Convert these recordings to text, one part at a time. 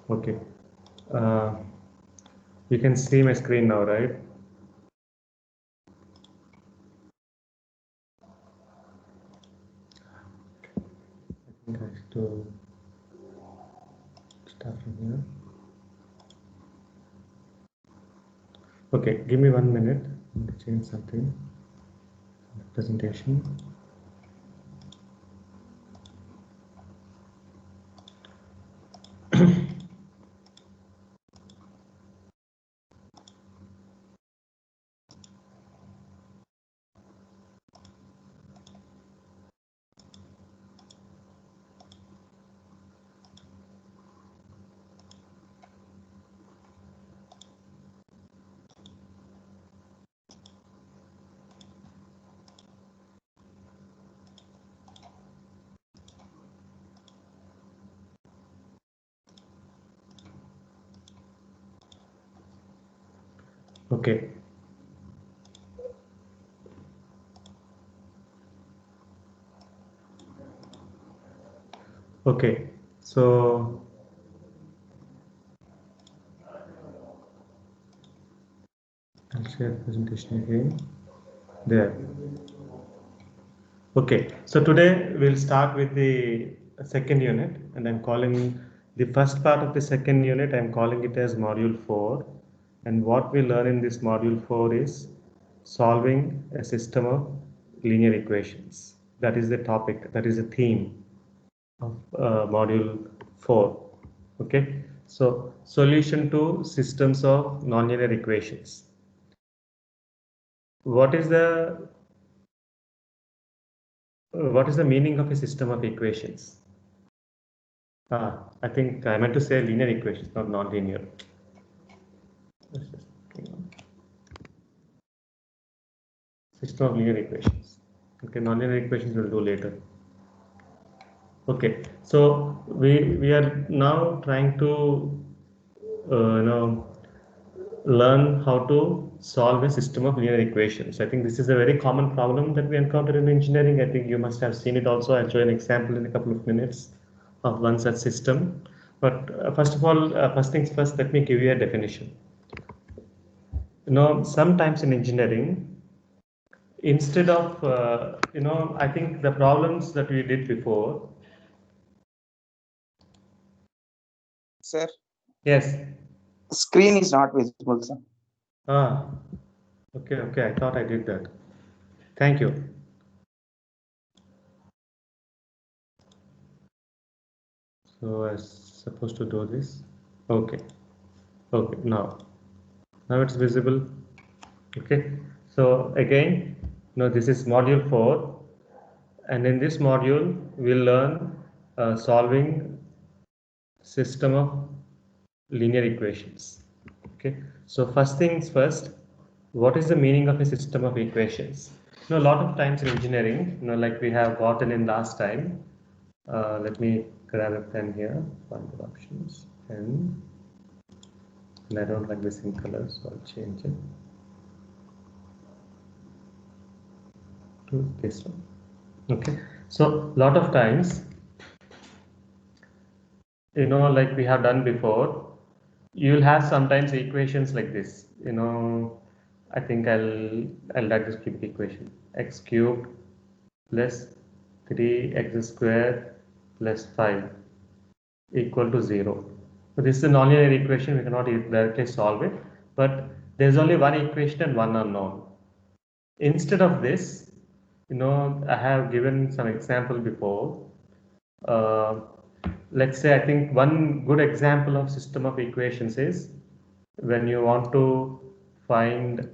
Okay. Uh, you can see my screen now, right? I think I have to start from here. Okay, give me 1 minute. I want to change something. Presentation. Okay. Okay. So I'll share the presentation again. There. Okay. So today we'll start with the second unit, and I'm calling the first part of the second unit, I'm calling it as module 4. And what we learn in this module 4 is solving a system of linear equations. That is the topic, that is the theme of module 4. Okay, so solution to systems of nonlinear equations. What is the meaning of a system of equations? I think I meant to say linear equations, not nonlinear. System of linear equations. Okay, nonlinear equations we'll do later. Okay, so we are now trying to learn how to solve a system of linear equations. I think this is a very common problem that we encounter in engineering. I think you must have seen it also. I'll show an example in a couple of minutes of one such system. But first of all, first things first, let me give you a definition. Sometimes in engineering, instead of, I think the problems that we did before. Sir? Yes. Screen is not visible, sir. Okay. I thought I did that. Thank you. So I was supposed to do this. Okay. Now it's visible. Okay. So again, this is module 4, and in this module we'll learn solving system of linear equations. Okay. So first things first, what is the meaning of a system of equations? A lot of times in engineering, like we have gotten in last time. Let me grab a pen here. Find the options. Pen. And I don't like the same color, so I'll change it to this one. Okay. So lot of times, like we have done before, you'll have sometimes equations like this. I think I'll write this cubic equation: x cubed plus 3x squared plus 5 equal to 0. So this is a nonlinear equation. We cannot directly solve it, but there's only one equation and one unknown. Instead of this, I have given some example before. Let's say, I think one good example of system of equations is when you want to find,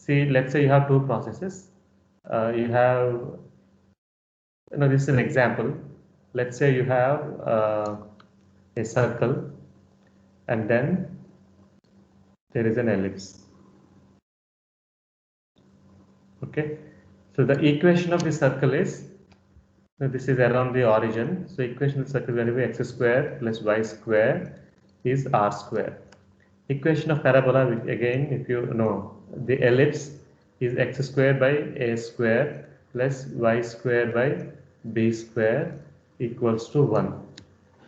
let's say you have two processes. You have, this is an example. Let's say you have a circle, and then there is an ellipse. Okay, so the equation of the circle is, this is around the origin. So equation of the circle is going to be x square plus y square is r square. Equation of parabola, again, if you know, the ellipse is x square by a square plus y square by b square equals to 1.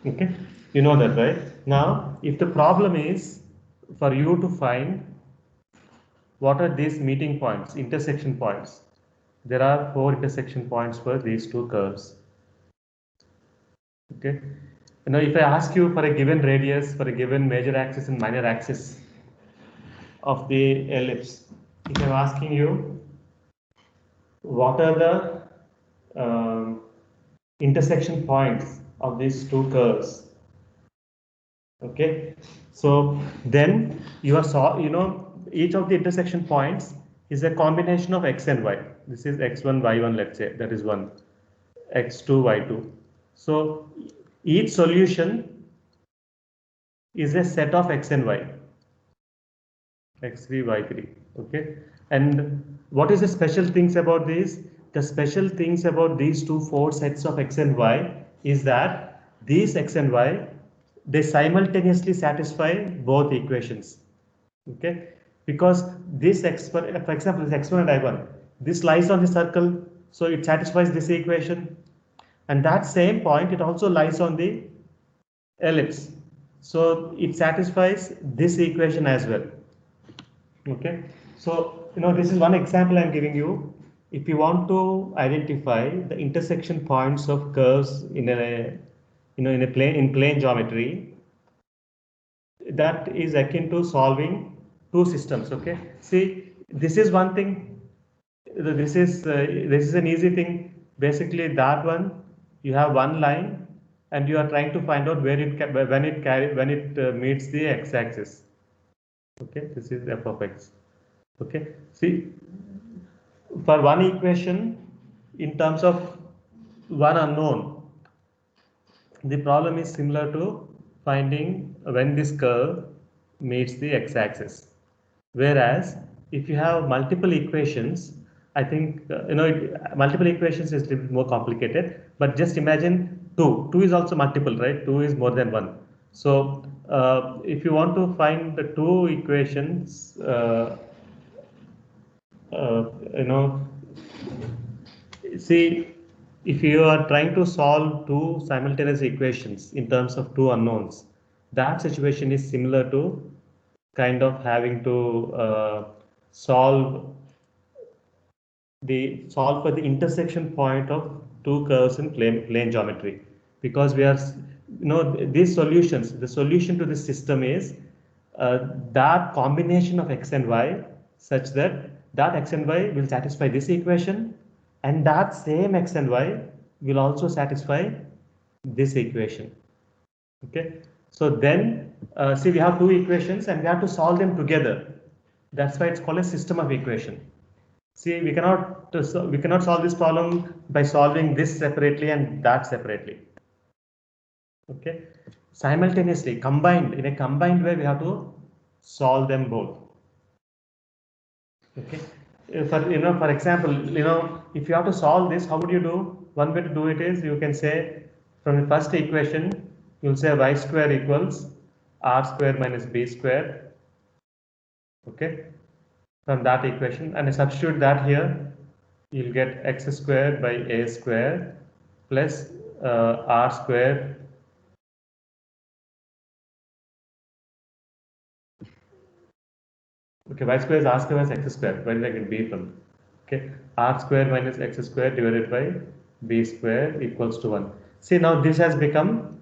Okay, you know that, right? Now, if the problem is for you to find what are these meeting points, intersection points, there are 4 intersection points for these two curves. Okay, now if I ask you for a given radius for a given major axis and minor axis of the ellipse, if I'm asking you what are the intersection points of these two curves, okay, so then you are each of the intersection points is a combination of x and y. This is x1 y1, let's say, that is one, x2 y2. So each solution is a set of x and y, x3 y3. Okay, and what is the special things about these? The special things about these four sets of x and y is that these x and y, they simultaneously satisfy both equations. Okay, because this x, for example, this x1 and I1, this lies on the circle, so it satisfies this equation, and that same point it also lies on the ellipse, so it satisfies this equation as well. Okay, so this is one example I'm giving you. If you want to identify the intersection points of curves in a in a plane geometry, that is akin to solving two systems. Okay, see, this is one thing. This is an easy thing. Basically, that one, you have one line, and you are trying to find out where when it meets the x-axis. Okay, this is f of x. Okay, see, for one equation in terms of one unknown, the problem is similar to finding when this curve meets the x-axis. Whereas if you have multiple equations, I think multiple equations is a little bit more complicated. But just imagine two. Two is also multiple, right? Two is more than one. So if you want to find the two equations, uh, you know, see, if you are trying to solve two simultaneous equations in terms of two unknowns, that situation is similar to kind of having to solve for the intersection point of two curves in plane geometry, because we are these solutions, the solution to this system is that combination of x and y such that that x and y will satisfy this equation, and that same x and y will also satisfy this equation. Okay, so then see, we have two equations and we have to solve them together. That's why it's called a system of equation. See, we cannot solve this problem by solving this separately and that separately. Okay, simultaneously, combined, in a combined way, we have to solve them both. Okay, for example, if you have to solve this, how would you do? One way to do it is, you can say from the first equation, you'll say y square equals r square minus b square. Okay, from that equation, and substitute that here, you'll get x square by a square plus r square okay, y square is r square minus x square. Where did I get b from? Okay, r square minus x square divided by b square equals to 1. See, now this has become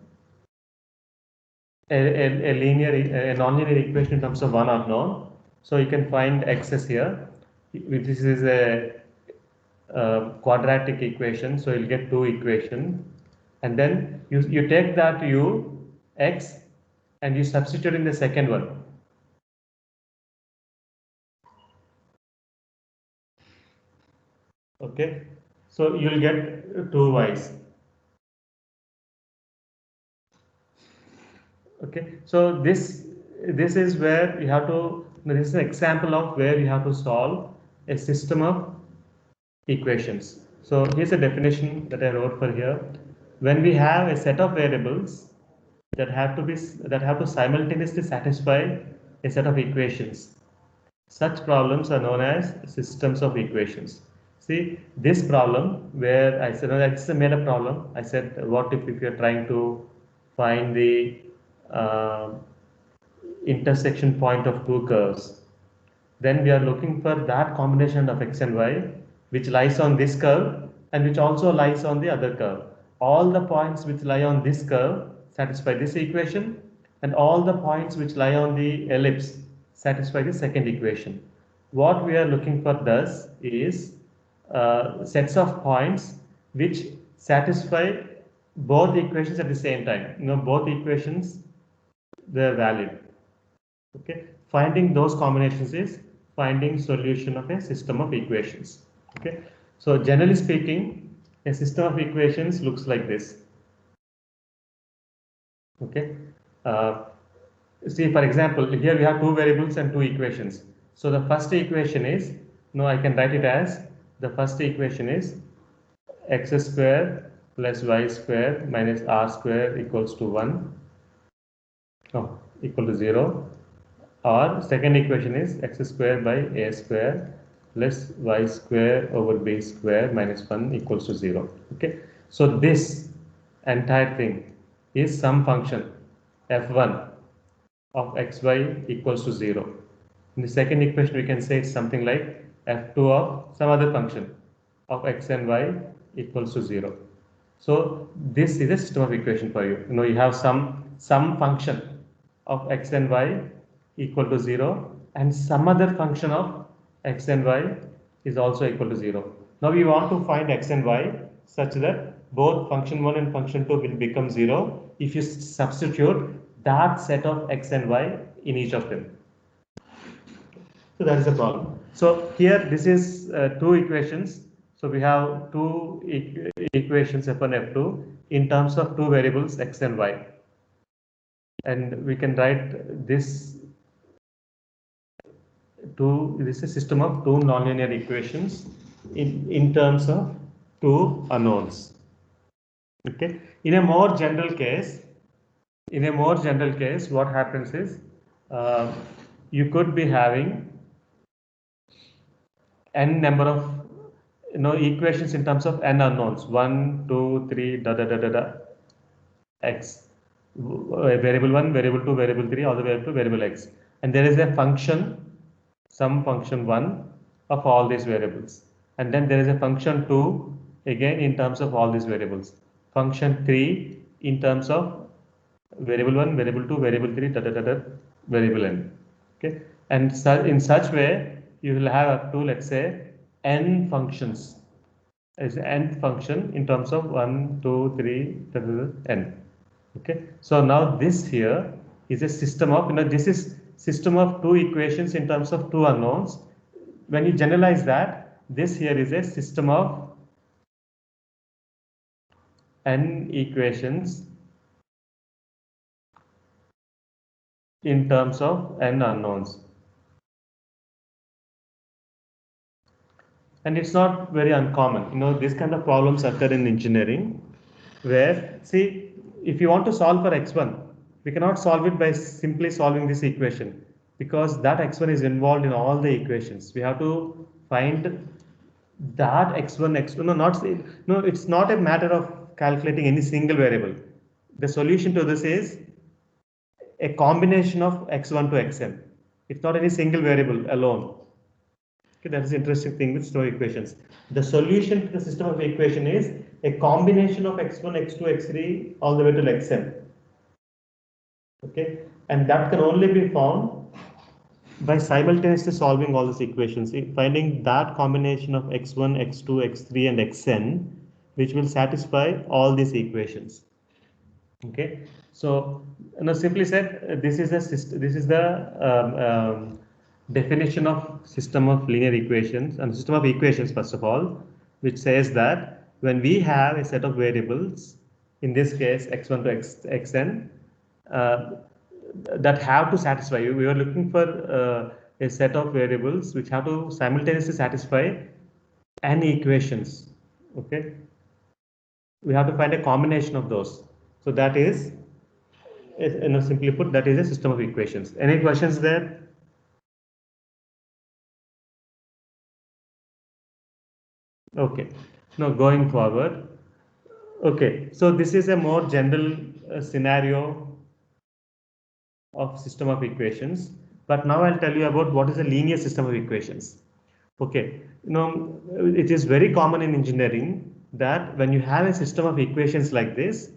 a nonlinear equation in terms of one unknown. So you can find x's here. This is a quadratic equation, so you'll get two equations, and then you take that x and you substitute in the second one. Okay, so you'll get two y's. Okay, so this is where you have to, this is an example of where you have to solve a system of equations. So here's a definition that I wrote for here. When we have a set of variables that have to simultaneously satisfy a set of equations, such problems are known as systems of equations. See, this problem where I said, no, that's a made up problem. I said, what if you're trying to find the intersection point of two curves, then we are looking for that combination of x and y which lies on this curve and which also lies on the other curve. All the points which lie on this curve satisfy this equation, and all the points which lie on the ellipse satisfy the second equation. What we are looking for thus is sets of points which satisfy both equations at the same time. Both equations, they're valid. Okay, finding those combinations is finding solution of a system of equations. Okay, so generally speaking, a system of equations looks like this. Okay, see, for example, here we have two variables and two equations. So the first equation is, I can write it as, the first equation is x square plus y square minus r square equals to 1, equal to 0. Or second equation is x square by a square plus y square over b square minus 1 equals to 0. Okay, so this entire thing is some function f1 of xy equals to 0. In the second equation, we can say it's something like f2 of some other function of x and y equals to 0. So this is a system of equation for you. You have some function of x and y equal to 0, and some other function of x and y is also equal to 0. Now we want to find x and y such that both function 1 and function 2 will become 0 if you substitute that set of x and y in each of them. So that is the problem. So here this is two equations. So we have two equations f1, f2 in terms of two variables x and y. And we can write this this is a system of two nonlinear equations in terms of two unknowns. Okay. In a more general case, what happens is you could be having n number of equations in terms of n unknowns, 1, 2, 3, x, variable 1, variable 2, variable 3, all the way up to variable x, and there is a function, some function 1 of all these variables, and then there is a function 2 again in terms of all these variables, function 3 in terms of variable 1, variable 2, variable 3, variable n. Okay, and in such way you will have up to, let's say, n functions as nth function in terms of 1, 2, 3, n. Okay, so now this here is a system of, this is system of two equations in terms of two unknowns. When you generalize that, this here is a system of n equations in terms of n unknowns. And it's not very uncommon. These kind of problems occur in engineering, where, see, if you want to solve for x1, we cannot solve it by simply solving this equation, because that x1 is involved in all the equations. We have to find that x1, x2. It's not a matter of calculating any single variable. The solution to this is a combination of x1 to xn. It's not any single variable alone. Okay, that is the interesting thing with Stowe equations. The solution to the system of equation is a combination of x1, x2, x3 all the way to xn. Okay, and that can only be found by simultaneously solving all these equations, finding that combination of x1, x2, x3, and xn, which will satisfy all these equations. Okay, so simply said, this is the definition of system of linear equations, and system of equations first of all, which says that when we have a set of variables, in this case x1 to xn, that have to satisfy you. We are looking for a set of variables which have to simultaneously satisfy n equations. Okay, we have to find a combination of those. So that is, simply put, that is a system of equations. Any questions there? Okay, now going forward. Okay, so this is a more general scenario of system of equations, but now I'll tell you about what is a linear system of equations. Okay, it is very common in engineering that when you have a system of equations like this,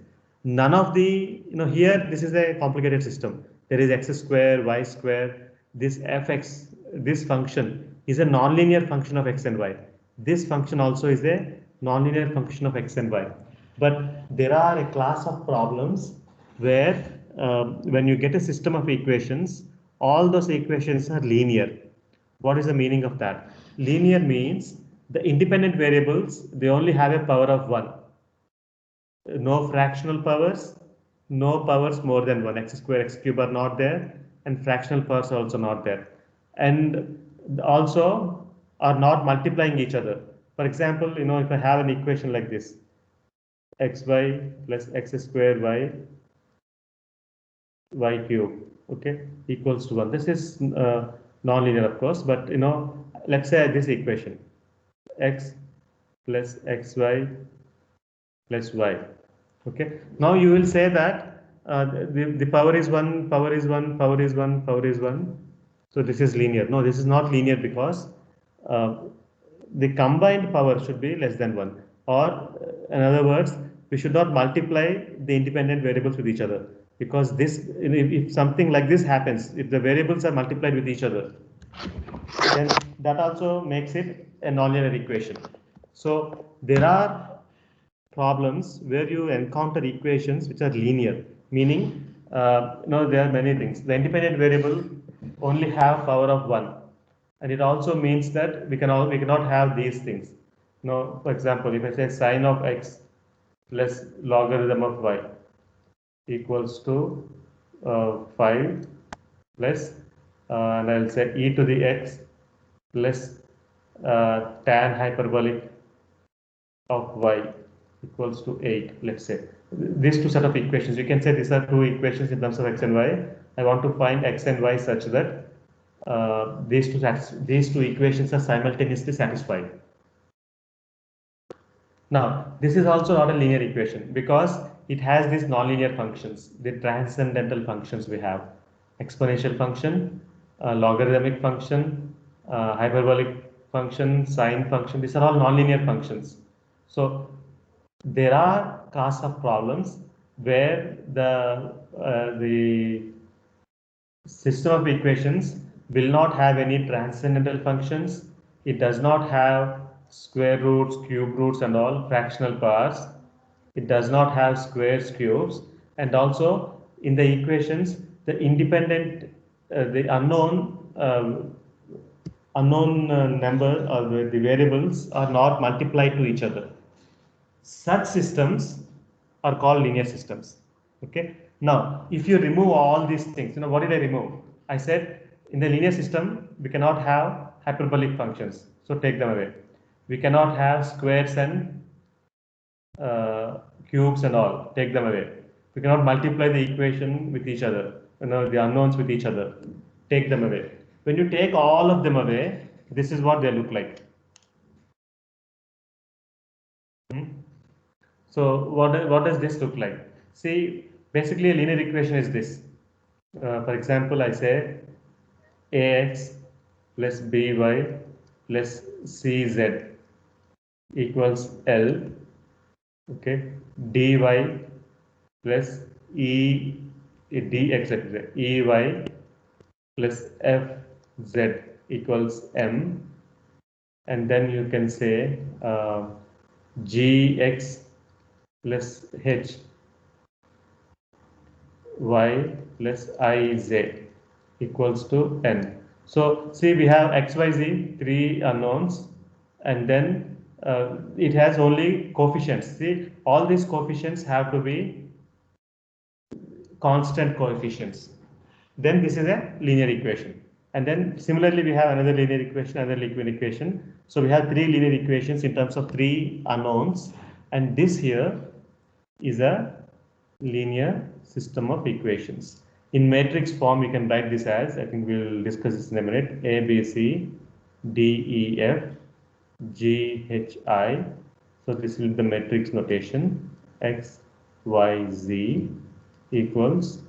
none of the, here this is a complicated system. There is x square, y square, this fx, this function is a nonlinear function of x and y. This function also is a nonlinear function of x and y. But there are a class of problems where when you get a system of equations, all those equations are linear. What is the meaning of that? Linear means the independent variables, they only have a power of 1. No fractional powers, no powers more than 1. X square, x cube are not there, and fractional powers are also not there. And also are not multiplying each other. For example, if I have an equation like this, xy plus x square y cube, okay, equals to 1. This is non-linear, of course, but let's say this equation, x plus xy plus y. Okay, now you will say that the power is 1, power is 1, power is 1, power is 1. So this is linear. No, this is not linear because the combined power should be less than 1. Or in other words, we should not multiply the independent variables with each other, because this, if something like this happens, if the variables are multiplied with each other, then that also makes it a nonlinear equation. So there are problems where you encounter equations which are linear, meaning there are many things. The independent variable only have power of 1, and it also means that we cannot have these things. For example, if I say sine of x plus logarithm of y equals to 5 plus and I'll say e to the x plus tan hyperbolic of y equals to 8, let's say. These two set of equations, you can say these are two equations in terms of x and y. I want to find x and y such that these two equations are simultaneously satisfied. Now, this is also not a linear equation because it has these nonlinear functions, the transcendental functions we have: exponential function, logarithmic function, hyperbolic function, sine function. These are all nonlinear functions. So there are class of problems where the system of equations will not have any transcendental functions. It does not have square roots, cube roots, and all fractional powers. It does not have squares, cubes, and also in the equations, the independent, the unknown number or the variables are not multiplied to each other. Such systems are called linear systems. Okay. Now, if you remove all these things, what did I remove? I said in the linear system we cannot have hyperbolic functions, so take them away. We cannot have squares and cubes and all, take them away. We cannot multiply the equation with each other, the unknowns with each other, take them away. When you take all of them away, this is what they look like. So what does this look like? See, basically a linear equation is this. For example, I say ax plus by plus cz equals L. Okay, dy plus dx ey plus fz equals m, and then you can say gx plus h y plus iz equals to n. So see, we have x, y, z, three unknowns, and then it has only coefficients. See, all these coefficients have to be constant coefficients. Then this is a linear equation. And then similarly, we have another linear equation, another linear equation. So we have three linear equations in terms of three unknowns. And this here is a linear system of equations. In matrix form, you can write this as, I think we'll discuss this in a minute, A, B, C, D, E, F, G, H, I. So this will be the matrix notation, X, Y, Z, equals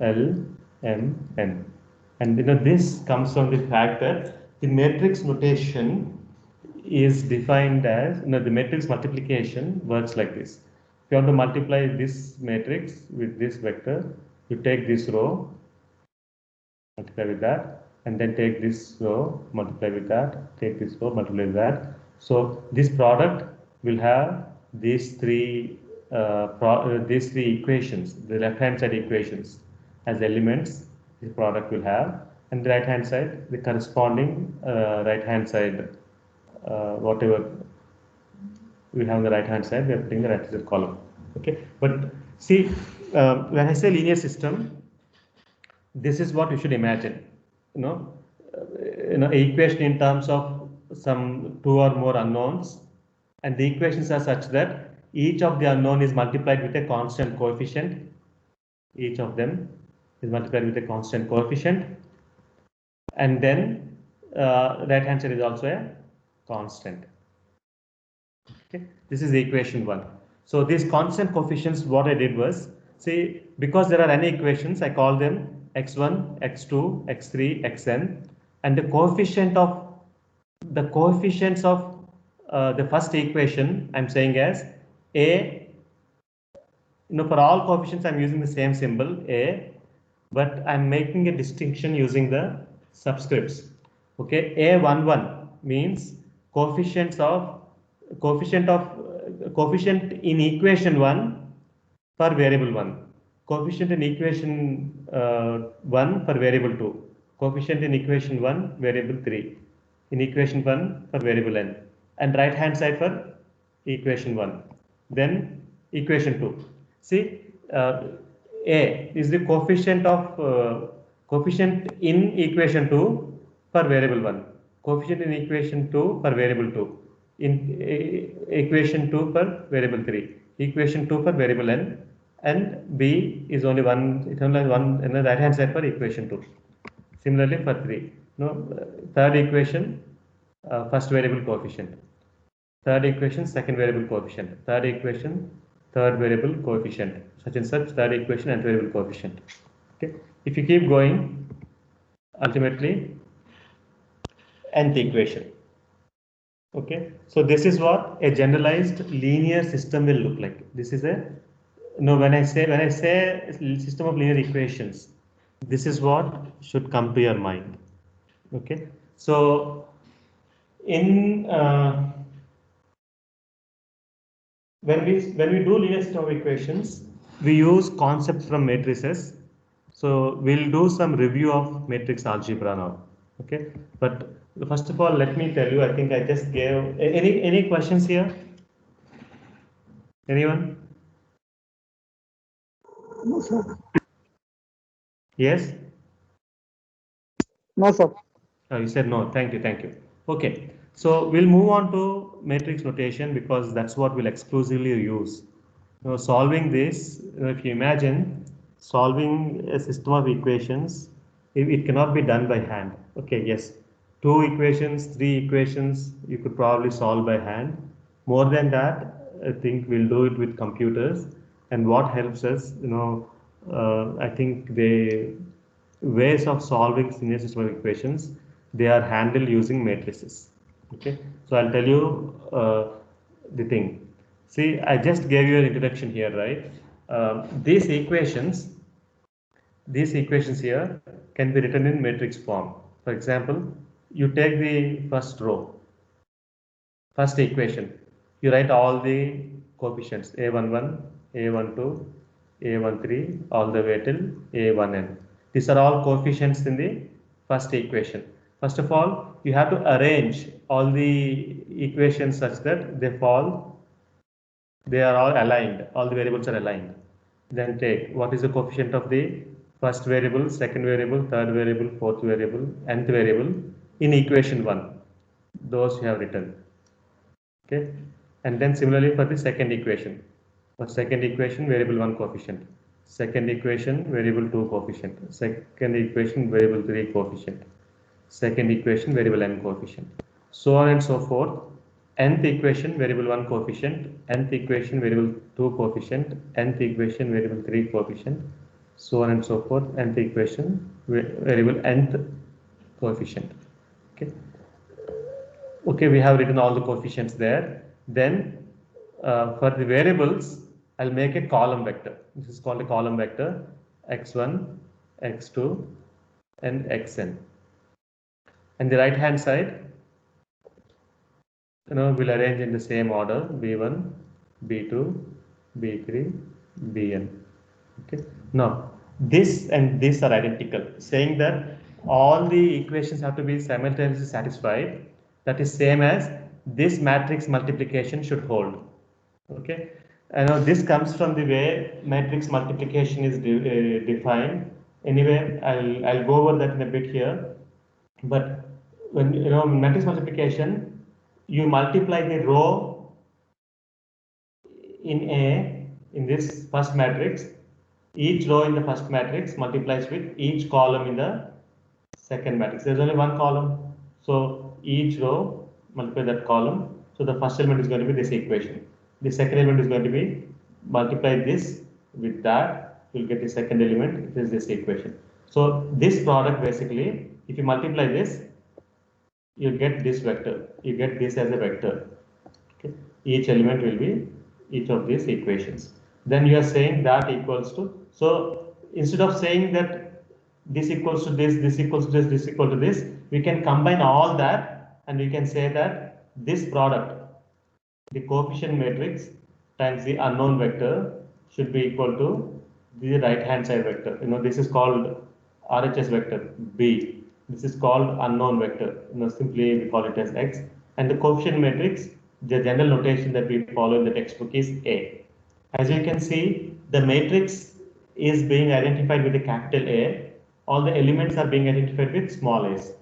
LMN. And this comes from the fact that the matrix notation is defined as, the matrix multiplication works like this. If you want to multiply this matrix with this vector, you take this row, multiply with that, and then take this row, multiply with that, take this row, multiply with that. So this product will have these three equations, the left hand side equations as elements. This product will have, and the right hand side the corresponding right hand side, whatever we have on the right hand side, we are putting the right hand column. Okay, but see, when I say linear system, this is what you should imagine. Equation in terms of some two or more unknowns, and the equations are such that each of the unknown is multiplied with a constant coefficient. Each of them is multiplied with a constant coefficient, and then right hand side is also a constant. Okay, this is the equation 1. So these constant coefficients, what I did was, see, because there are n equations, I call them x1, x2, x3, xn, and the coefficients of the first equation I'm saying as a. For all coefficients I'm using the same symbol a, but I'm making a distinction using the subscripts. Okay, a11 means coefficient in equation 1 for variable 1, coefficient in equation 1 for variable 2, coefficient in equation 1 variable 3, in equation 1 for variable n, and right hand side for equation 1, then equation 2. See, a is the coefficient in equation 2 for variable 1, coefficient in equation 2 for variable 2, in equation 2 for variable 3, equation 2 for variable n, and b is only one, it only has one in the right hand side for equation 2. Similarly for 3, third equation, first variable coefficient, third equation, second variable coefficient, third equation, third variable coefficient, such and such, third equation and variable coefficient. Okay, if you keep going, ultimately nth equation. Okay, so this is what a generalized linear system will look like. This is when I say system of linear equations, this is what should come to your mind. Okay, so in when we do linear system of equations, we use concepts from matrices. So we'll do some review of matrix algebra now. Okay, but first of all, let me tell you, I think I just gave any questions here? Anyone? No, sir. Yes? No, sir. Oh, you said no. Thank you. Okay, so we'll move on to matrix notation because that's what we'll exclusively use. Solving this, if you imagine solving a system of equations, it cannot be done by hand. Okay, yes, 2 equations, 3 equations, you could probably solve by hand. More than that, I think we'll do it with computers. And what helps us, I think the ways of solving linear system of equations, they are handled using matrices. Okay, so I'll tell you the thing. See, I just gave you an introduction here, right? These equations here can be written in matrix form. For example, you take the first row, first equation, you write all the coefficients a11, a12, a13, all the way till a1n. These are all coefficients in the first equation. First of all, you have to arrange all the equations such that they are all aligned, all the variables are aligned. Then take what is the coefficient of the first variable, second variable, third variable, fourth variable, nth variable in equation 1. Those you have written. Okay, and then similarly for the second equation. For second equation, variable 1 coefficient. Second equation, variable 2 coefficient. Second equation, variable 3 coefficient. Second equation, variable n coefficient. So on and so forth. Nth equation, variable 1 coefficient. Nth equation, variable 2 coefficient. Nth equation, variable 3 coefficient. so on and so forth, nth equation, variable nth coefficient. Okay. Okay, we have written all the coefficients there. Then for the variables, I'll make a column vector. This is called a column vector, x1, x2, and xn. And the right hand side, we'll arrange in the same order: b1, b2, b3, bn. Okay. Now, this and this are identical, saying that all the equations have to be simultaneously satisfied. That is same as this matrix multiplication should hold. Okay. And now this comes from the way matrix multiplication is defined. Anyway, I'll go over that in a bit here. But when matrix multiplication, you multiply the row in A in this first matrix. Each row in the first matrix multiplies with each column in the second matrix. There's only one column, so each row multiply that column. So the first element is going to be this equation. The second element is going to be multiply this with that. You'll get the second element. It is this equation. So this product basically, if you multiply this, you get this vector. You get this as a vector. Okay. Each element will be each of these equations. Then you are saying that equals to, so instead of saying that this equals to this, this equals to this, this equal to this, we can combine all that and we can say that this product, the coefficient matrix times the unknown vector, should be equal to the right hand side vector. This is called RHS vector B. This is called unknown vector. Simply we call it as X. And the coefficient matrix, the general notation that we follow in the textbook is A. As you can see, the matrix is being identified with a capital A. All the elements are being identified with small a's.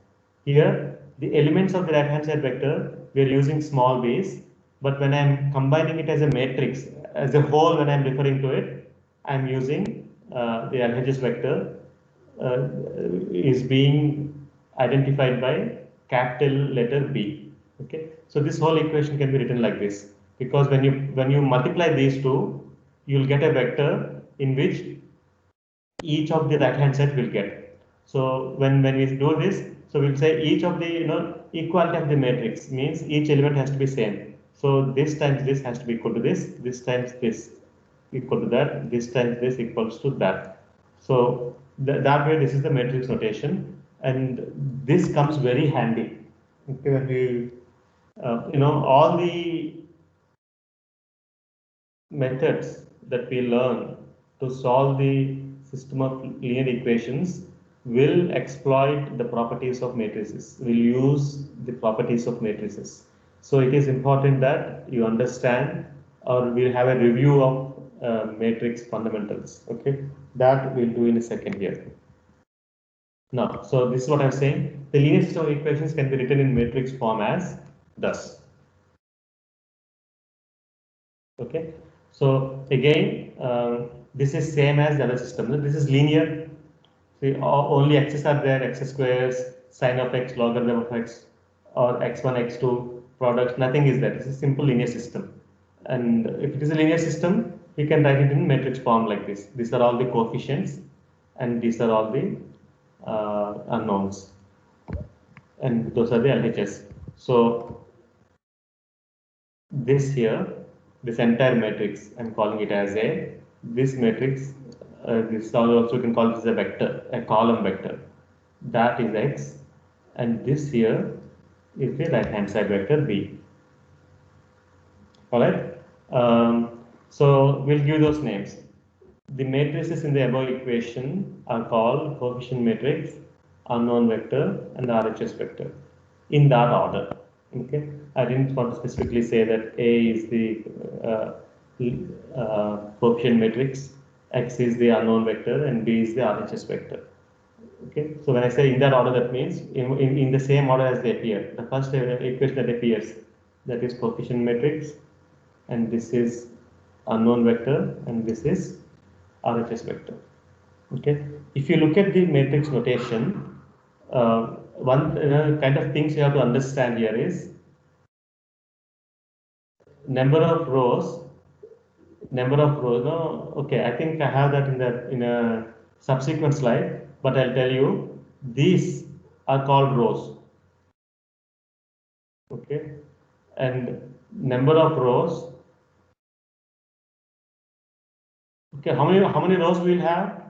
Here, the elements of the right hand side vector, we are using small b's. But when I'm combining it as a matrix, as a whole, when I'm referring to it, I'm using the LHS vector is being identified by capital letter B. Okay, so this whole equation can be written like this, because when you multiply these two, you'll get a vector in which each of the right hand side will get. So when we do this, so we'll say each of the equality of the matrix means each element has to be same. So this times this has to be equal to this times this equal to that, this times this equals to that. So that way, this is the matrix notation, and this comes very handy. Okay, when we all the methods that we learn to solve the system of linear equations will exploit the properties of matrices, will use the properties of matrices. So it is important that you understand, or we'll have a review of matrix fundamentals. Okay, that we'll do in a second here. Now, so this is what I'm saying. The linear system of equations can be written in matrix form as thus. Okay, so again, this is same as the other system. This is linear. See, only x's are there: x squares, sine of x, logarithm of x, or x1, x2 products. Nothing is there. This is simple linear system. And if it is a linear system, we can write it in matrix form like this. These are all the coefficients, and these are all the unknowns, and those are the LHS. So this here, this entire matrix, I'm calling it as a, this matrix, this also you can call this a vector, a column vector. That is X, and this here is the right hand side vector B. All right. So we'll give those names. The matrices in the above equation are called coefficient matrix, unknown vector, and the RHS vector, in that order. Okay, I didn't want to specifically say that A is the coefficient matrix, X is the unknown vector, and B is the RHS vector. Okay, so when I say in that order, that means in the same order as they appear. The first equation that appears, that is coefficient matrix, and this is unknown vector, and this is RHS vector. Okay, if you look at the matrix notation, one kind of things you have to understand here is number of rows. No, okay, I think I have that in a subsequent slide, but I'll tell you these are called rows. Okay, and number of rows. Okay, how many rows we'll have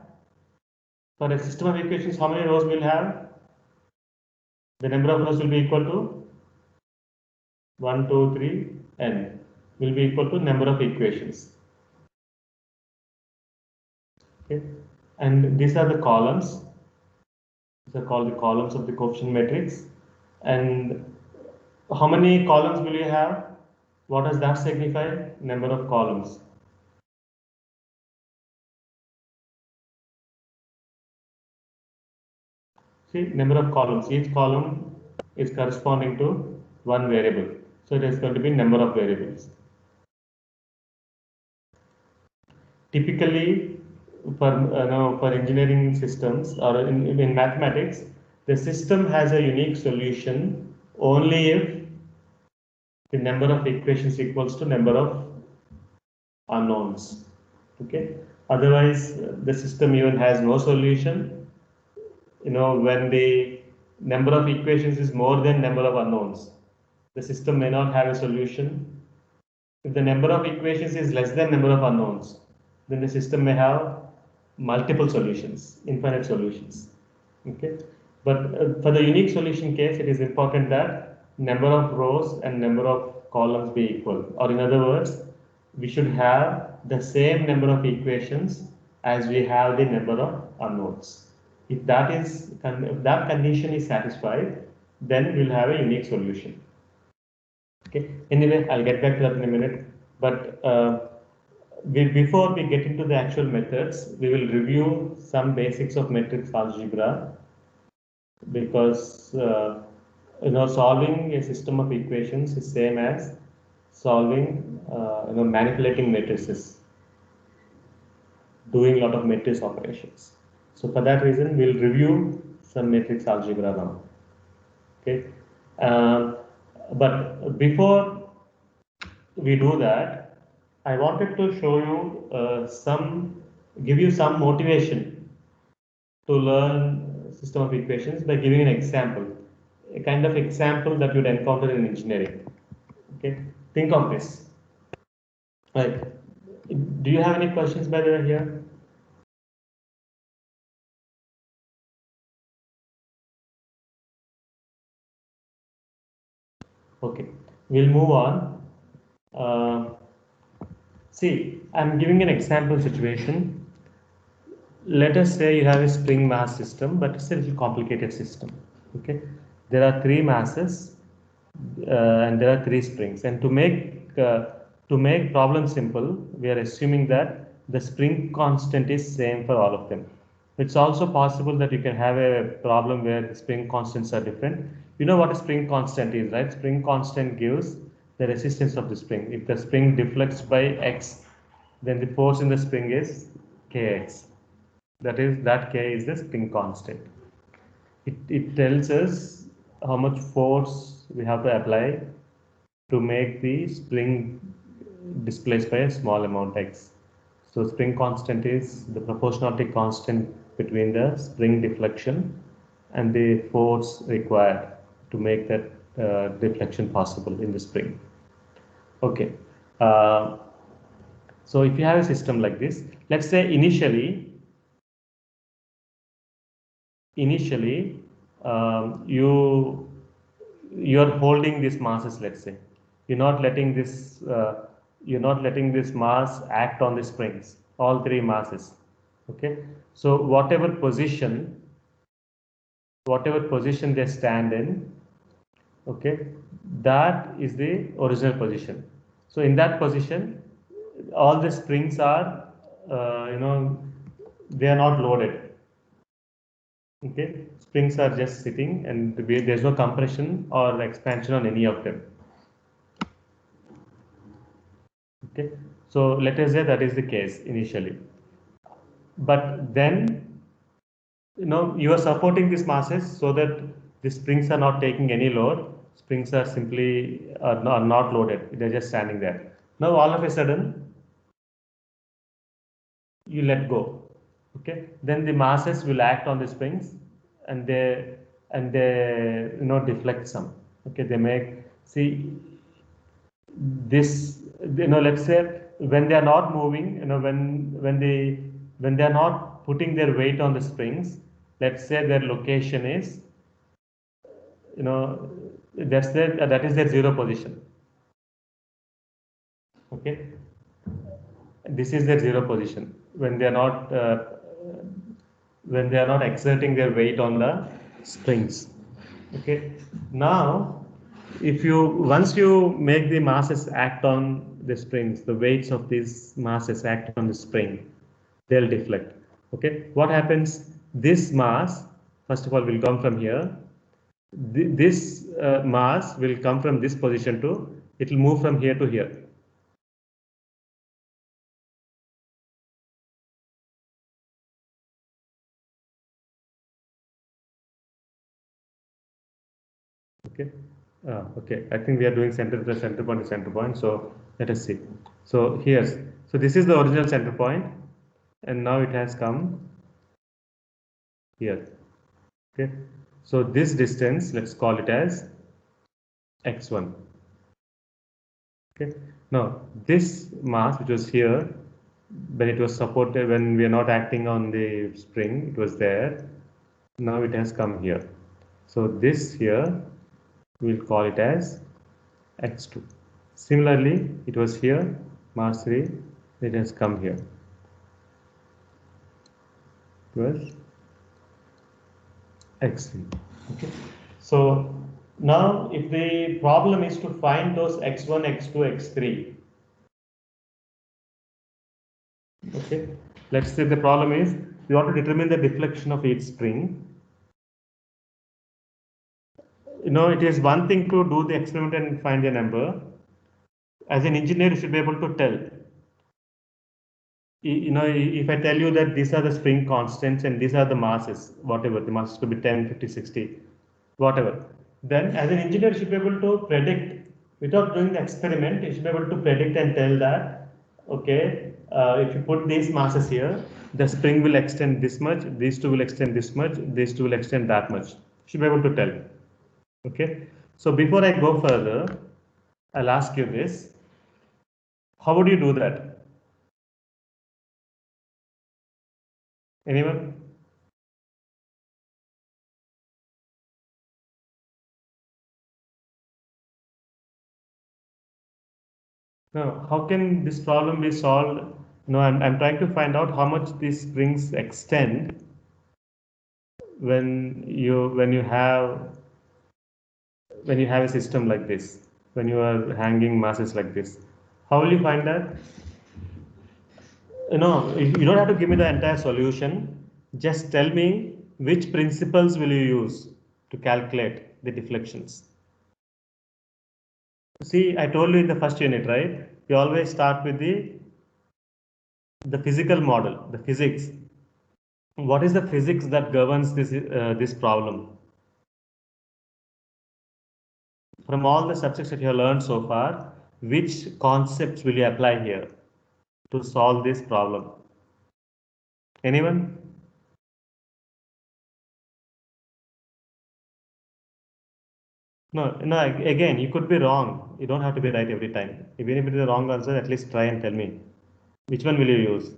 for a system of equations? How many rows we'll have? The number of rows will be equal to 1, 2, 3, n will be equal to number of equations. Okay, and these are the columns. These are called the columns of the coefficient matrix. And how many columns will you have? What does that signify? Number of columns. See, number of columns. Each column is corresponding to one variable. So it is going to be number of variables. Typically, for engineering systems or in mathematics, the system has a unique solution only if the number of equations equals to number of unknowns. Okay. Otherwise, the system even has no solution. When the number of equations is more than number of unknowns, the system may not have a solution. If the number of equations is less than number of unknowns, then the system may have multiple solutions, infinite solutions. Okay, but for the unique solution case, it is important that number of rows and number of columns be equal, or in other words, we should have the same number of equations as we have the number of unknowns. If that condition is satisfied, then we'll have a unique solution. Okay. Anyway, I'll get back to that in a minute. But before we get into the actual methods, we will review some basics of matrix algebra, because solving a system of equations is same as solving manipulating matrices, doing a lot of matrix operations. So for that reason, we'll review some matrix algebra now. Okay, but before we do that, I wanted to show you give you some motivation to learn system of equations by giving an example, a kind of example that you'd encounter in engineering. Okay, think of this. Right. Do you have any questions by the way here? Okay, we'll move on. See, I'm giving an example situation. Let us say you have a spring mass system, but it's a little complicated system. Okay, there are 3 masses and there are 3 springs. And to make problem simple, we are assuming that the spring constant is same for all of them. It's also possible that you can have a problem where the spring constants are different. You know what a spring constant is, right? Spring constant gives the resistance of the spring. If the spring deflects by x, then the force in the spring is kx. That k is the spring constant. It tells us how much force we have to apply to make the spring displaced by a small amount x. So spring constant is the proportionality constant between the spring deflection and the force required to make that deflection possible in the spring. Okay. So if you have a system like this, let's say initially you're holding these masses. Let's say you're not letting this mass act on the springs, all 3 masses. Okay, so whatever position they stand in, okay, that is the original position. So in that position, all the springs are they are not loaded. Okay, springs are just sitting and there's no compression or expansion on any of them. Okay, so let us say that is the case initially, but then you are supporting these masses so that the springs are not taking any load. Springs are simply are not loaded, they're just standing there. Now all of a sudden you let go. Okay, then the masses will act on the springs, and they deflect some. Okay, they make, see this, let's say when they are not moving, when they are not putting their weight on the springs, let's say their location is, you know that is their zero position. Okay, this is their zero position when they are not exerting their weight on the springs. Okay, now if you once you make the masses act on the springs, the weights of these masses act on the spring, they'll deflect. Okay, what happens, this mass first of all will come from here. This mass will come from this position to, it will move from here to here. Okay. Okay. I think we are doing center to center point to center point. So let us see. So here's, so this is the original center point, and now it has come here. Okay. So this distance, let's call it as x1. Okay. Now this mass, which was here, when it was supported, when we are not acting on the spring, it was there. Now it has come here. So this here, we'll call it as x2. Similarly, it was here, mass 3, it has come here. It was x3. Okay. So now if the problem is to find those x1, x2, x3, okay, let's say the problem is you want to determine the deflection of each spring. It is one thing to do the experiment and find a number. As an engineer, you should be able to tell. If I tell you that these are the spring constants and these are the masses, whatever, the masses could be 10, 50, 60, whatever, then as an engineer, you should be able to predict, without doing the experiment, you should be able to predict and tell that, okay, if you put these masses here, the spring will extend this much, these two will extend this much, these two will extend that much. You should be able to tell. Okay. So before I go further, I'll ask you this. How would you do that? Anyone? Now, how can this problem be solved? I'm trying to find out how much these springs extend when you have a system like this, when you are hanging masses like this. How will you find that? You don't have to give me the entire solution. Just tell me which principles will you use to calculate the deflections. See, I told you in the first unit, right? You always start with the physical model, the physics. What is the physics that governs this problem? From all the subjects that you have learned so far, which concepts will you apply here to solve this problem? Anyone? No, again, you could be wrong. You don't have to be right every time. Even if it is a wrong answer, at least try and tell me. Which one will you use?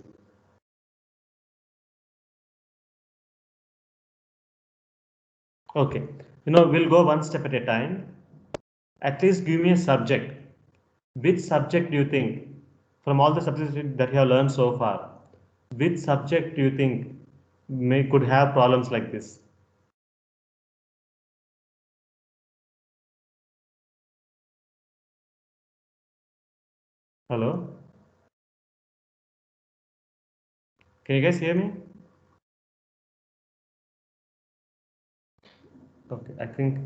Okay. We'll go one step at a time. At least give me a subject. Which subject do you think, from all the subjects that you have learned so far, which subject do you think could have problems like this? Hello? Can you guys hear me? Okay, I think,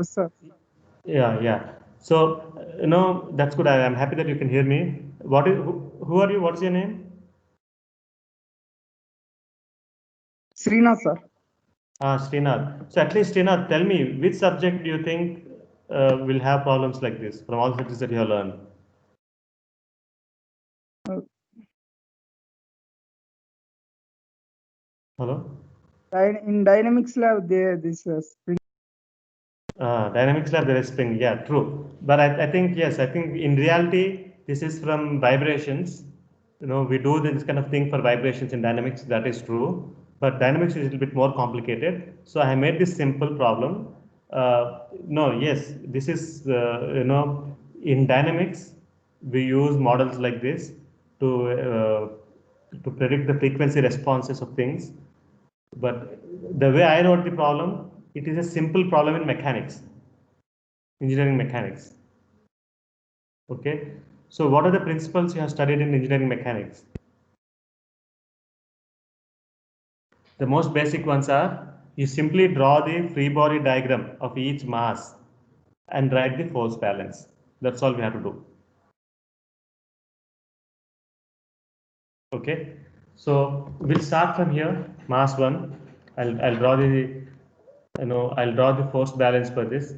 Sir. yeah. So, that's good. I'm happy that you can hear me. Who are you? What's your name? Srinath, sir. Srinath. So at least, Srinath, tell me, which subject do you think will have problems like this from all the subjects that you have learned? Hello? In Dynamics Lab, this spring. Dynamics lab, there is spring. Yeah, true. But I think, yes, I think in reality, this is from vibrations. We do this kind of thing for vibrations in dynamics. That is true. But dynamics is a little bit more complicated. So I made this simple problem. No, yes, this is, in dynamics, we use models like this to predict the frequency responses of things. But the way I wrote the problem, it is a simple problem in mechanics, engineering mechanics. Okay, so what are the principles you have studied in engineering mechanics? The most basic ones are, you simply draw the free body diagram of each mass and write the force balance. That's all we have to do. Okay, so we'll start from here. Mass 1. I'll draw the I'll draw the force balance for this.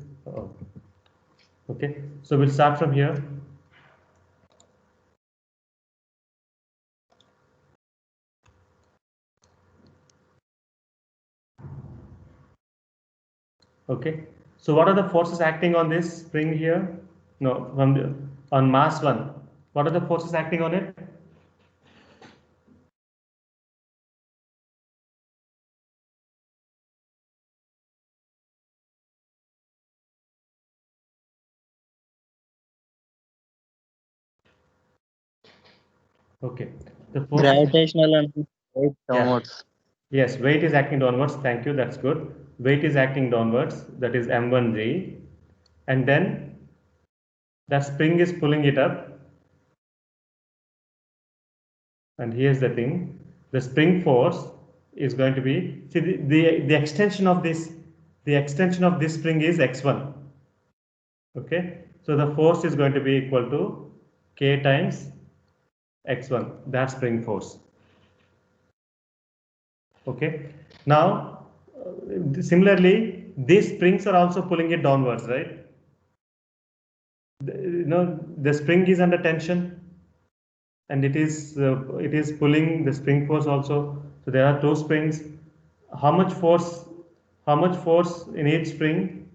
Okay, so we'll start from here. Okay, so what are the forces acting on this spring here? No, on mass 1. What are the forces acting on it? Okay, the forces. Gravitational and weight Yeah. downwards. Yes, weight is acting downwards. Thank you. That's good. Weight is acting downwards. That is M1G. And then that spring is pulling it up. And here's the thing. The spring force is going to be, see the extension of this, spring is X1. Okay. So the force is going to be equal to K times X1. That's spring force. Okay. Now, similarly, these springs are also pulling it downwards, right? The spring is under tension, and it is pulling the spring force also. So there are two springs. How much force? How much force in each spring?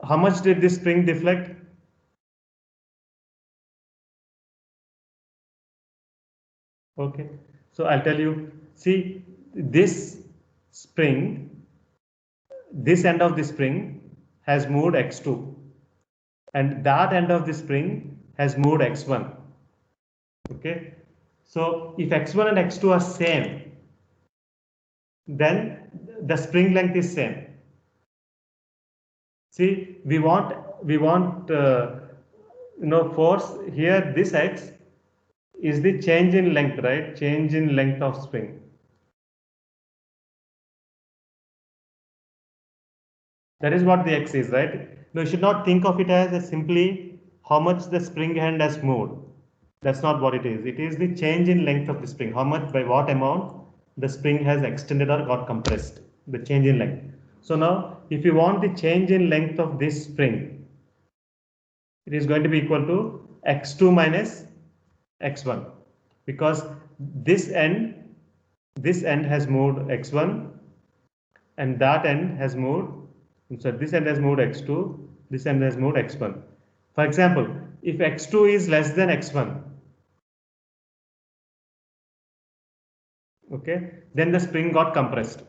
How much did this spring deflect? Okay. So I'll tell you. See, this spring, this end of the spring has moved x2, and that end of the spring has moved x1. Okay, so if x1 and x2 are same, then the spring length is same. See, we want force here. This x is the change in length, right? Change in length of spring. That is what the x is, right? No, you should not think of it as simply how much the spring end has moved. That's not what it is. It is the change in length of the spring. How much, by what amount the spring has extended or got compressed. The change in length. So now, if you want the change in length of this spring, it is going to be equal to x2 minus x1, because this end has moved x1, and that end has moved. So this end has moved x2, this end has moved x1. For example, if x2 is less than x1, okay, then the spring got compressed.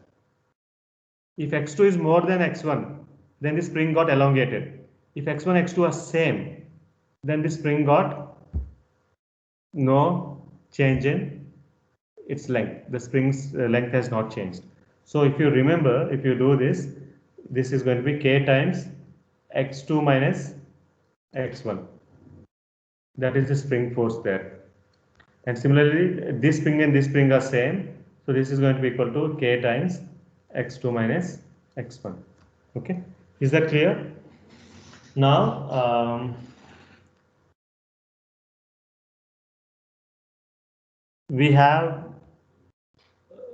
If x2 is more than x1, then the spring got elongated. If x1 x2 are same, then the spring got no change in its length. The spring's length has not changed. So if you remember, if you do this, this is going to be k times x2 minus x1. That is the spring force there. And similarly, this spring and this spring are same. So this is going to be equal to k times x2 minus x1. Okay, is that clear? Now, we have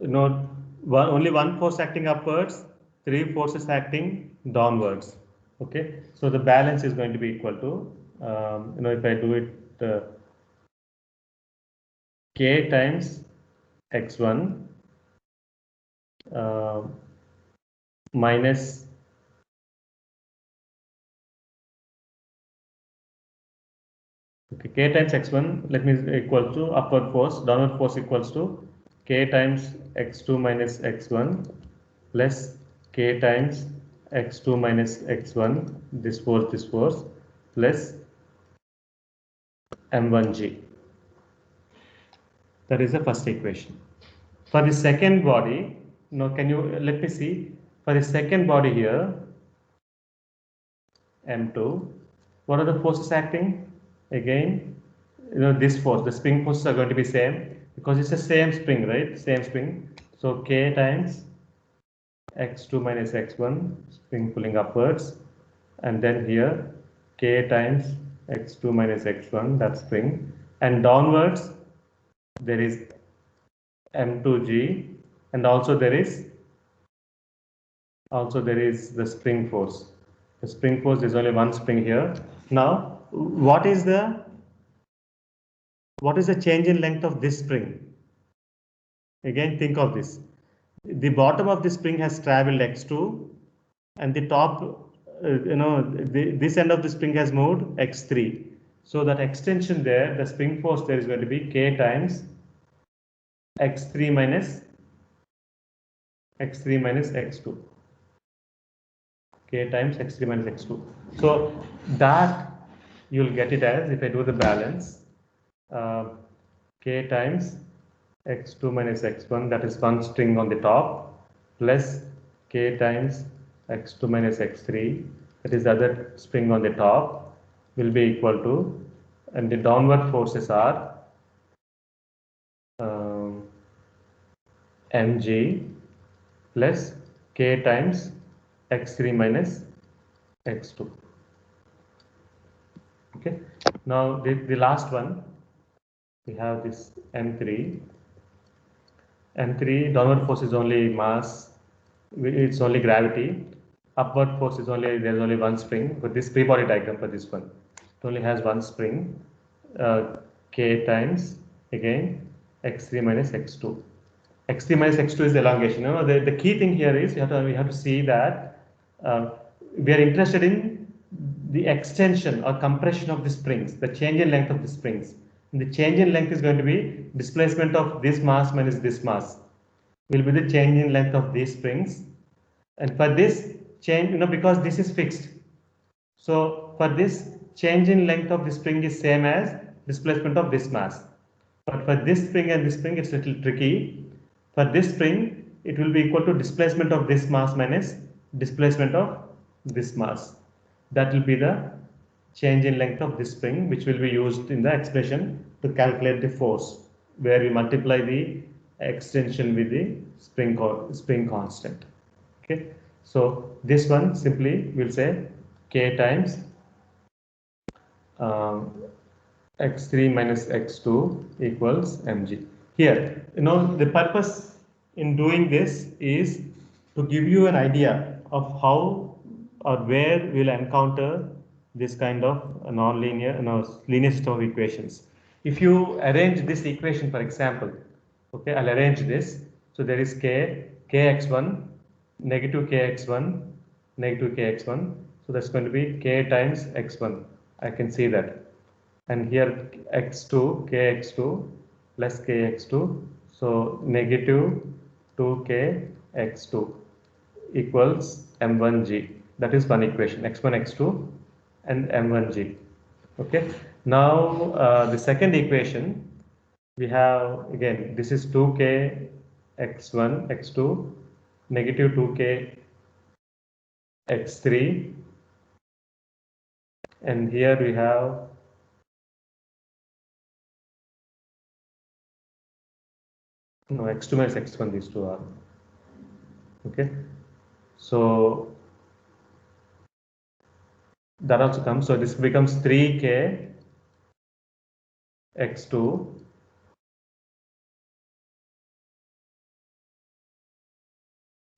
only one force acting upwards, three forces acting downwards. Okay, so the balance is going to be equal to if I do it k times x1 minus k times x1, let me equal to upward force, downward force equals to k times x2 minus x1 plus k times x2 minus x1, this force plus m1g. That is the first equation. For the second body, now can you let me see, for the second body here, m2, what are the forces acting? Again, this force, the spring forces are going to be same because it's the same spring, right? Same spring. So k times x2 minus x1, spring pulling upwards, and then here k times x2 minus x1, that spring, and downwards there is m2g, and also there is the spring force. The spring force, is only one spring here. Now, what is the change in length of this spring? Again, think of this. The bottom of the spring has traveled x2, and the top, this end of the spring has moved x3. So that extension there, the spring force there is going to be k times x3 minus x2. K times x3 minus x2. So that you'll get it as, if I do the balance, k times x2 minus x1, that is one string on the top, plus k times x2 minus x3, that is the other spring on the top, will be equal to, and the downward forces are mg plus k times x3 minus x2. Okay, now the last one, we have this m3. Downward force is only mass, it's only gravity. Upward force is only, there's only one spring. But this free body diagram for this one, it only has one spring, k times again x3 minus x2. x3 minus x2 is the elongation. The key thing here is we have to see that we are interested in the extension or compression of the springs, the change in length of the springs. And the change in length is going to be displacement of this mass minus this mass will be the change in length of these springs. And for this change, because this is fixed, so for this change in length of the spring is same as displacement of this mass. But for this spring and this spring, it's a little tricky. For this spring, it will be equal to displacement of this mass minus displacement of this mass. That will be the change in length of this spring, which will be used in the expression to calculate the force, where we multiply the extension with the spring constant. Okay, so this one simply we'll say k times x3 minus x2 equals mg. Here, the purpose in doing this is to give you an idea of how or where we'll encounter this kind of non-linear, linear system of equations. If you arrange this equation, for example, okay, I'll arrange this. So there is kx1, negative kx1, negative kx1. So that's going to be k times x1. I can see that. And here x2, kx2 plus kx2. So negative 2kx2 equals m1g. That is one equation, x1, x2 and m1g. Okay. Now the second equation, we have, again, this is 2k x1, x2, negative 2k x3, and here we have x2 minus x1, these two are. Okay. So that also comes. So this becomes 3k x2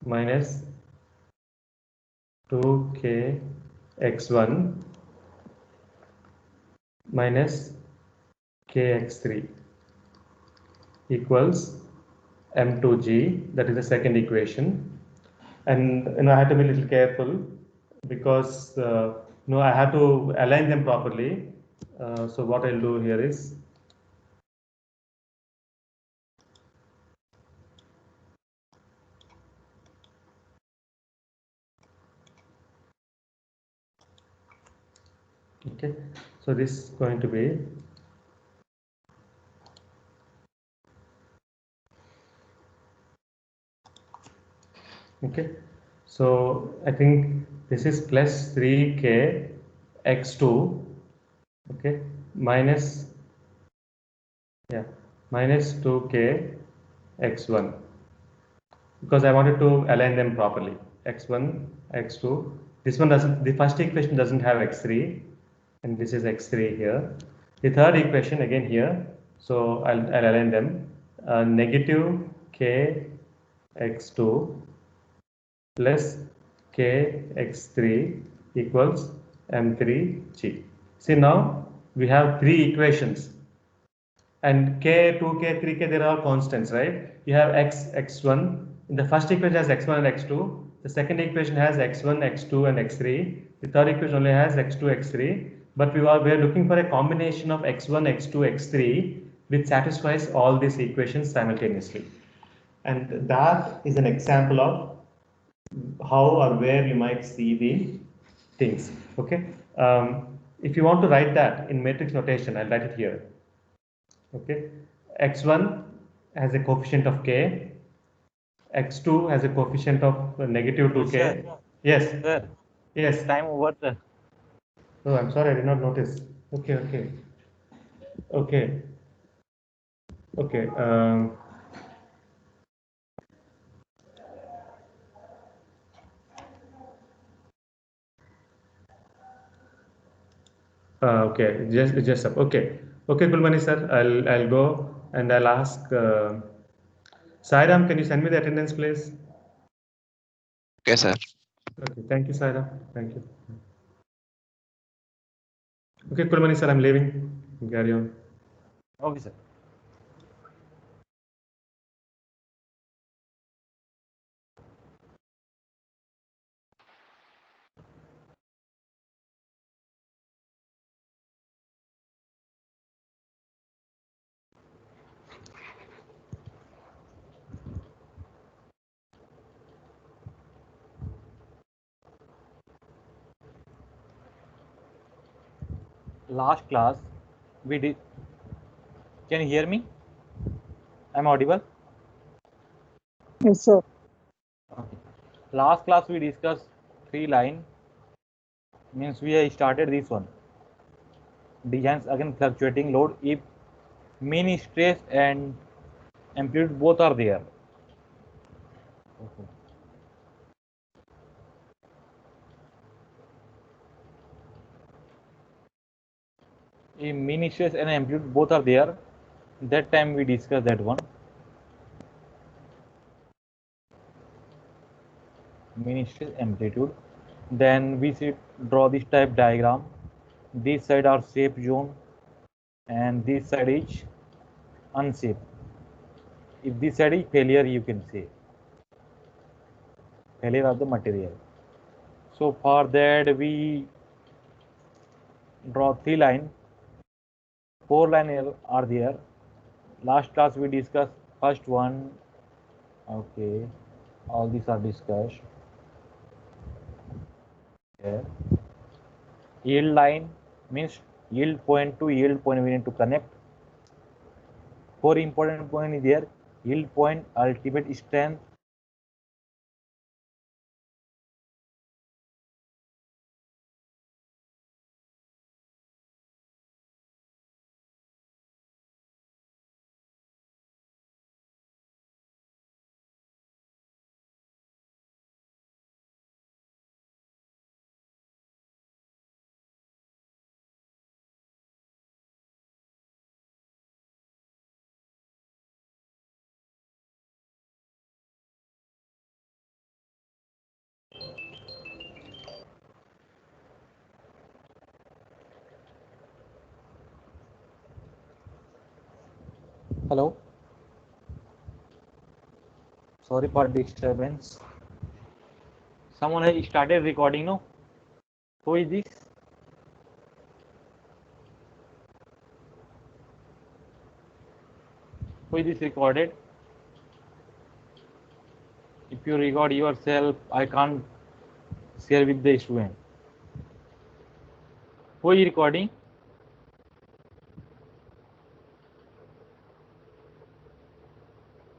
minus 2k x1 minus kx3 equals m2g, that is the second equation. And I have to be a little careful because I have to align them properly. So what I'll do here is okay. So this is going to be okay. So I think this is plus 3k x2 okay minus minus 2k x1 because I wanted to align them properly. X1, x2. This one doesn't. The first equation doesn't have x3, and this is x3 here. The third equation again here. So I'll align them. Negative k x2 plus k x3 equals m3g. See now we have three equations and k, 2k, 3k, they're all constants, right? You have x, x1. In the first equation has x1 and x2. The second equation has x1, x2, and x3. The third equation only has x2, x3. But we are looking for a combination of x1, x2, x3 which satisfies all these equations simultaneously. And that is an example of how or where you might see the things. Okay. If you want to write that in matrix notation, I'll write it here. Okay, x1 has a coefficient of k, x2 has a coefficient of negative 2k. Sir. Yes, Sir, yes. time over, sir. Oh, I'm sorry, I did not notice. Okay, okay, okay, okay. Okay, just up. Okay, okay, Kulmani sir, I'll go and I'll ask Sairam, can you send me the attendance, please? Okay, sir. Okay, thank you, Sairam. Thank you. Okay, Kulmani sir, I'm leaving. Carry on. Okay, sir. Last class, we did. Can you hear me? I'm audible? Yes, sir. Okay. Last class, we discussed three line. Means we have started this one. Designs again fluctuating load if mean stress and amplitude both are there. Okay. If mean stress and amplitude both are there, that time we discussed that one. Mean stress amplitude. Then we should draw this type diagram. This side are safe zone and this side is unsafe. If this side is failure, you can say failure of the material. So for that we draw three line, four line are there. Last class we discussed first one. Okay, all these are discussed. Yeah. Yield line means yield point to yield point we need to connect. Four important point is there: yield point, ultimate strength, hello. Sorry for disturbance. Someone has started recording, no? Who is this? Who is this recorded? If you record yourself, I can't share with the student. Who is recording?